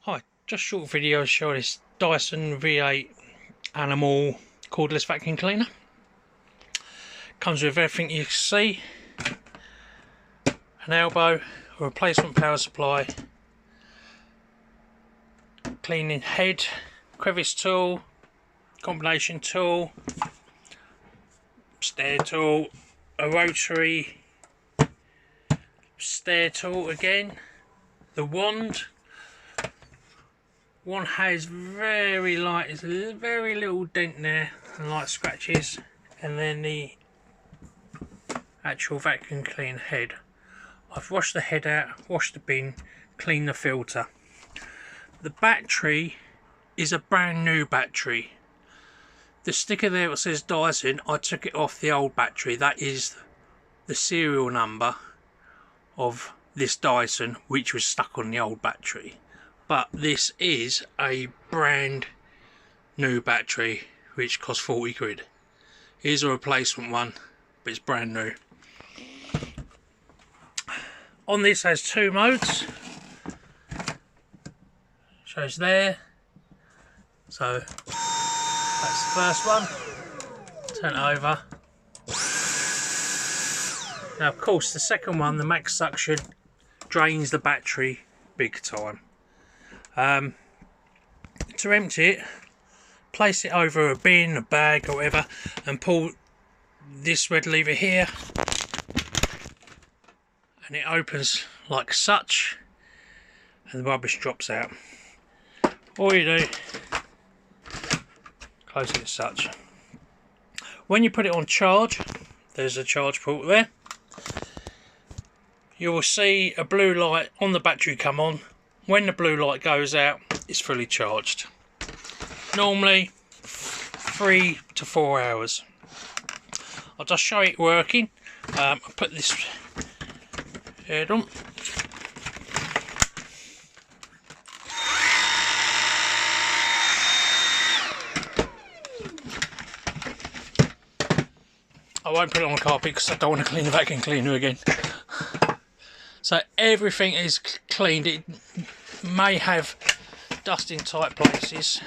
Hi, just a short video showing this Dyson V8 Animal Cordless Vacuum Cleaner. Comes with everything you can see: an elbow, a replacement power supply, cleaning head, crevice tool, combination tool, stair tool, a rotary stair tool again, the wand. One has very light, it's a very little dent there and light scratches, and then the actual vacuum clean head. I've washed the head out, washed the bin, cleaned the filter. The battery is a brand new battery. The sticker there that says Dyson, I took it off the old battery. That is the serial number of this Dyson, which was stuck on the old battery. But this is a brand new battery which costs 40 quid. Here's a replacement one, but it's brand new. On this has two modes. Shows there. So that's the first one. Turn it over. Now of course the second one, the max suction, drains the battery big time. To empty it, place it over a bin, a bag or whatever, and pull this red lever here, and it opens like such, and the rubbish drops out. All you do, close it as such. When you put it on charge, there's a charge port there, you will see a blue light on the battery come on. When the blue light goes out, it's fully charged. Normally 3 to 4 hours. I'll just show it working. I'll put this head on. I won't put it on the carpet because I don't want to clean the vacuum cleaner again. So everything is cleaned. It may have dust in tight places.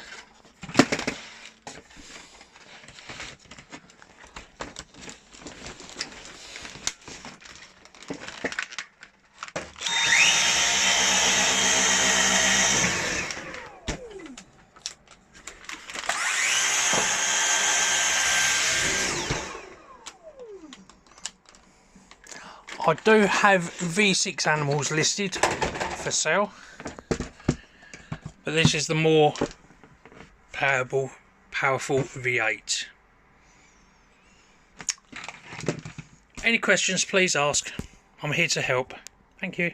I do have V6 Animals listed for sale, but this is the more powerful V8. Any questions, please ask. I'm here to help. Thank you.